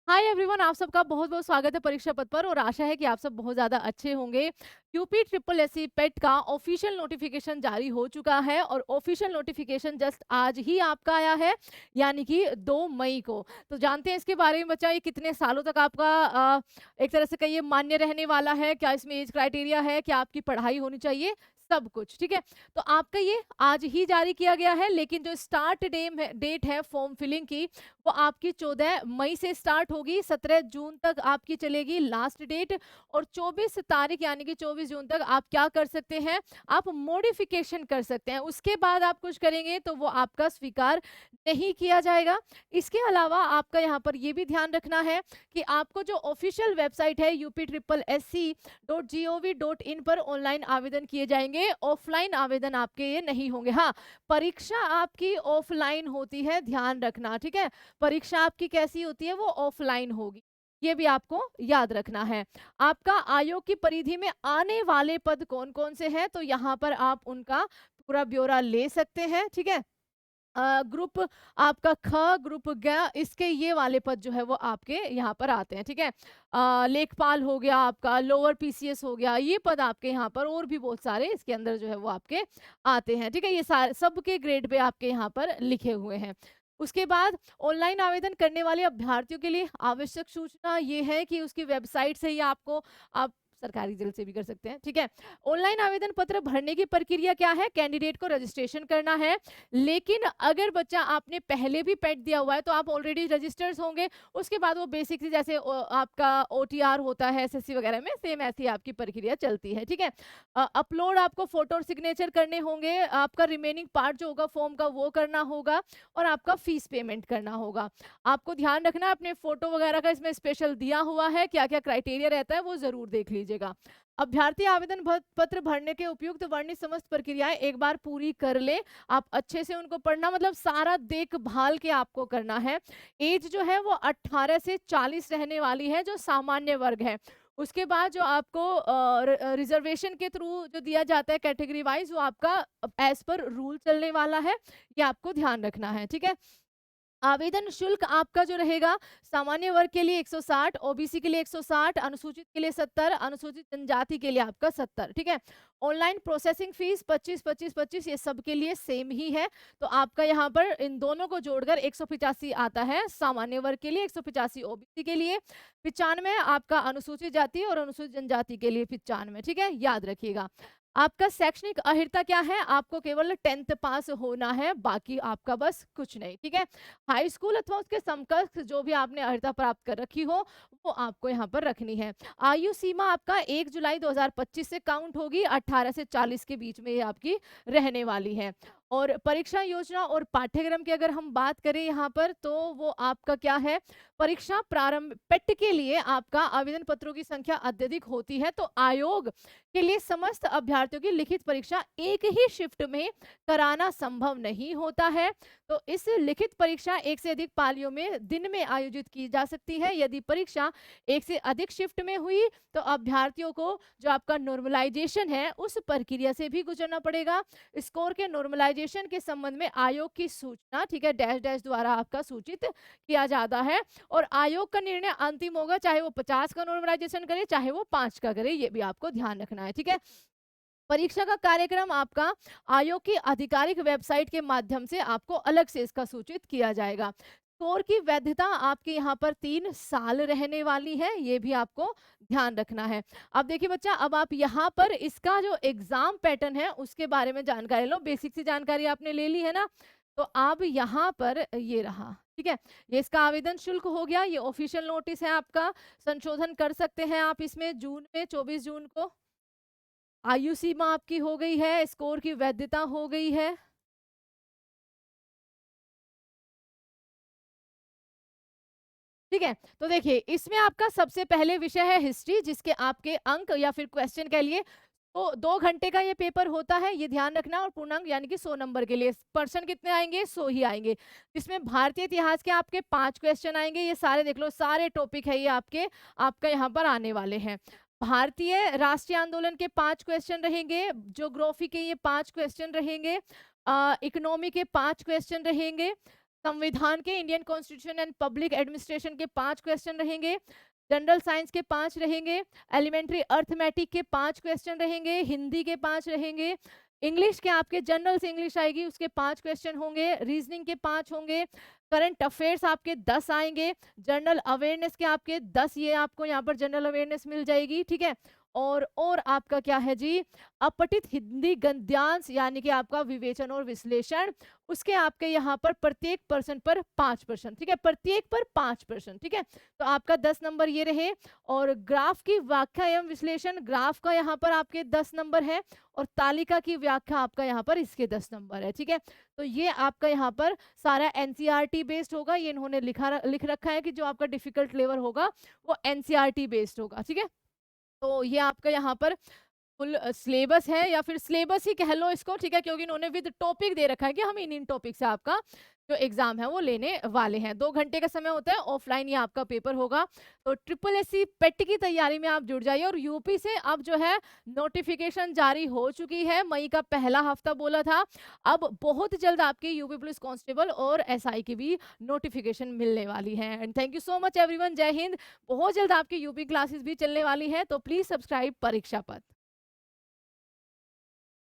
Hi everyone, आप सबका बहुत बहुत स्वागत है परीक्षा पथ पर और आशा है कि आप सब बहुत ज़्यादा अच्छे होंगे। यूपी ट्रिपल एस सी पेट का ऑफिशियल नोटिफिकेशन जारी हो चुका है और ऑफिशियल नोटिफिकेशन जस्ट आज ही आपका आया है, यानी कि 2 मई को। तो जानते हैं इसके बारे में बच्चा, ये कितने सालों तक आपका एक तरह से कहिए मान्य रहने वाला है, क्या इसमें एज क्राइटेरिया है, क्या आपकी पढ़ाई होनी चाहिए, सब कुछ ठीक है। तो आपका ये आज ही जारी किया गया है, लेकिन जो स्टार्ट डेट है फॉर्म फिलिंग की, वो आपकी 14 मई से स्टार्ट होगी, 17 जून तक आपकी चलेगी लास्ट डेट। और 24 तारीख यानी कि 24 जून तक आप क्या कर सकते हैं, आप मॉडिफिकेशन कर सकते हैं। उसके बाद आप कुछ करेंगे तो वो आपका स्वीकार नहीं किया जाएगा। इसके अलावा आपका यहाँ पर ये भी ध्यान रखना है कि आपको जो ऑफिशियल वेबसाइट है UP SSC.gov.in पर ऑनलाइन आवेदन किए जाएंगे, ऑफलाइन आवेदन आपके ये नहीं होंगे। हाँ, परीक्षा आपकी ऑफलाइन होती है, ध्यान रखना ठीक है। परीक्षा आपकी कैसी होती है, वो ऑफलाइन होगी, ये भी आपको याद रखना है। आपका आयोग की परिधि में आने वाले पद कौन कौन से हैं, तो यहाँ पर आप उनका पूरा ब्यौरा ले सकते हैं ठीक है। ग्रुप आपका ग्रुप ग, इसके ये वाले पद जो है वो आपके यहाँ पर आते हैं ठीक है। लेखपाल हो गया, आपका लोअर पीसीएस हो गया, ये पद आपके यहाँ पर, और भी बहुत सारे इसके अंदर जो है वो आपके आते हैं ठीक है। ये सारे सबके ग्रेड पे आपके यहाँ पर लिखे हुए हैं। उसके बाद ऑनलाइन आवेदन करने वाले अभ्यर्थियों के लिए आवश्यक सूचना ये है कि उसकी वेबसाइट से ही आपको, आप सरकारी जेल से भी कर सकते हैं ठीक है। ऑनलाइन आवेदन पत्र भरने की प्रक्रिया क्या है, कैंडिडेट को रजिस्ट्रेशन करना है। लेकिन अगर बच्चा आपने पहले भी पेट दिया हुआ है तो आप ऑलरेडी रजिस्टर्स होंगे। उसके बाद वो बेसिक सी जैसे आपका ओटीआर होता है एसएससी वगैरह में, सेम ऐसी आपकी प्रक्रिया चलती है ठीक है। अपलोड आपको फोटो और सिग्नेचर करने होंगे, आपका रिमेनिंग पार्ट जो होगा फॉर्म का वो करना होगा, और आपका फीस पेमेंट करना होगा। आपको ध्यान रखना है, अपने फोटो वगैरह का इसमें स्पेशल दिया हुआ है, क्या क्या क्राइटेरिया रहता है वो जरूर देख लीजिएगा। अभ्यर्थी आवेदन पत्र भरने के उपयुक्त वर्णित समस्त प्रक्रियाएं एक बार पूरी कर ले। आप अच्छे से उनको पढ़ना, मतलब सारा देखभाल के आपको करना है। एज जो है वो 18 से 40 रहने वाली है, जो सामान्य वर्ग है। उसके बाद जो आपको रिजर्वेशन के थ्रू जो दिया जाता है कैटेगरी वाइज, वो आपका एज पर रूल चलने वाला है, ये आपको ध्यान रखना है ठीक है। आवेदन शुल्क आपका जो रहेगा, सामान्य वर्ग के लिए 160, ओबीसी के लिए 160, अनुसूचित के लिए 70, अनुसूचित जनजाति के लिए आपका 70 ठीक है। ऑनलाइन प्रोसेसिंग फीस 25 25 25, ये सब के लिए सेम ही है। तो आपका यहाँ पर इन दोनों को जोड़कर 185 आता है, सामान्य वर्ग के लिए 185, ओबीसी के लिए 95, आपका अनुसूचित जाति और अनुसूचित जनजाति के लिए 95 ठीक है, याद रखिएगा। आपका शैक्षणिक अर्हता क्या है, आपको केवल 10th पास होना है, बाकी आपका बस कुछ नहीं ठीक है। हाई स्कूल अथवा उसके समकक्ष जो भी आपने अर्हता प्राप्त कर रखी हो, वो आपको यहाँ पर रखनी है। आयु सीमा आपका 1 जुलाई 2025 से काउंट होगी, 18 से 40 के बीच में ये आपकी रहने वाली है। और परीक्षा योजना और पाठ्यक्रम की अगर हम बात करें यहाँ पर, तो वो आपका क्या है, परीक्षा प्रारंभ पेट के लिए आपका आवेदन पत्रों की संख्या अत्यधिक होती है, तो आयोग के लिए समस्त अभ्यर्थियों की लिखित परीक्षा एक ही शिफ्ट में कराना संभव नहीं होता है। तो इस लिखित परीक्षा एक से अधिक पालियों में दिन में आयोजित की जा सकती है। यदि परीक्षा एक से अधिक शिफ्ट में हुई तो अभ्यर्थियों को जो आपका नॉर्मलाइजेशन है उस प्रक्रिया से भी गुजरना पड़ेगा। स्कोर के नॉर्मलाइजेशन के संबंध में आयोग की सूचना ठीक है डैश डैश द्वारा आपका सूचित किया जाता है, और आयोग का निर्णय अंतिम होगा, चाहे वो 50 का नॉर्मलाइजेशन करे चाहे वो 5 का करे, ये भी आपको ध्यान रखना है ठीक है। परीक्षा का कार्यक्रम आपका आयोग की आधिकारिक वेबसाइट के माध्यम से आपको अलग से इसका सूचित किया जाएगा। स्कोर की वैधता आपके यहाँ पर 3 साल रहने वाली है, ये भी आपको ध्यान रखना है। अब देखिए बच्चा, अब आप यहाँ पर इसका जो एग्जाम पैटर्न है उसके बारे में जानकारी लो। बेसिक सी जानकारी आपने ले ली है ना, तो अब यहाँ पर ये रहा ठीक है। ये इसका आवेदन शुल्क हो गया, ये ऑफिशियल नोटिस है आपका, संशोधन कर सकते हैं आप इसमें जून में, 24 जून को। आयु सीमा आपकी हो गई है, स्कोर की वैधता हो गई है। ठीक है, तो देखिए इसमें आपका सबसे पहले विषय है हिस्ट्री, जिसके आपके अंक या फिर क्वेश्चन के लिए तो 2 घंटे का ये पेपर होता है, ये ध्यान रखना। और पूर्णांक यानी कि 100 नंबर के लिए पर्सन कितने आएंगे, 100 ही आएंगे। इसमें भारतीय इतिहास के आपके 5 क्वेश्चन आएंगे, ये सारे देख लो, सारे टॉपिक है ये आपके, आपका यहाँ पर आने वाले हैं। भारतीय राष्ट्रीय आंदोलन के 5 क्वेश्चन रहेंगे, ज्योग्राफी के ये 5 क्वेश्चन रहेंगे, इकोनॉमी के 5 क्वेश्चन रहेंगे, संविधान के, Indian constitution and public administration के 5 क्वेश्चन रहेंगे, जनरल साइंस के 5 रहेंगे, एलिमेंट्री अर्थमेटिक के 5 क्वेश्चन रहेंगे, हिंदी के 5 रहेंगे, इंग्लिश के आपके जनरल से इंग्लिश आएगी उसके 5 क्वेश्चन होंगे, रीजनिंग के 5 होंगे, करंट अफेयर्स आपके 10 आएंगे, जनरल अवेयरनेस के आपके 10, ये आपको यहाँ पर जनरल अवेयरनेस मिल जाएगी, ठीक है। और आपका क्या है जी, अपठित हिंदी गद्यांश यानी कि आपका विवेचन और विश्लेषण, उसके आपके यहाँ पर प्रत्येक पर्सन पर 5%, ठीक है, प्रत्येक पर 5%, ठीक है। तो आपका 10 नंबर ये रहे। और ग्राफ की व्याख्या एवं विश्लेषण, ग्राफ का यहाँ पर आपके 10 नंबर है, और तालिका की व्याख्या आपका यहाँ पर इसके 10 नंबर है, ठीक है। तो ये आपका यहाँ पर सारा एनसीईआरटी बेस्ड होगा, ये इन्होंने लिख रखा है कि जो आपका डिफिकल्ट लेवल होगा वो एनसीईआरटी बेस्ड होगा, ठीक है। तो ये आपका यहाँ पर फुल सिलेबस है, या फिर सिलेबस ही कह लो इसको, ठीक है, क्योंकि इन्होंने विद टॉपिक दे रखा है कि हम इन टॉपिक से आपका जो एग्जाम है वो लेने वाले हैं। 2 घंटे का समय होता है, ऑफलाइन ये आपका पेपर होगा। तो ट्रिपल एससी पेट की तैयारी में आप जुड़ जाइए। और यूपी से अब जो है नोटिफिकेशन जारी हो चुकी है, मई का पहला हफ्ता बोला था, अब बहुत जल्द आपकी यूपी पुलिस कांस्टेबल और एसआई की भी नोटिफिकेशन मिलने वाली है। And thank you so much everyone, जय हिंद। बहुत जल्द आपकी यूपी क्लासेस भी चलने वाली है, तो प्लीज सब्सक्राइब परीक्षा पथ।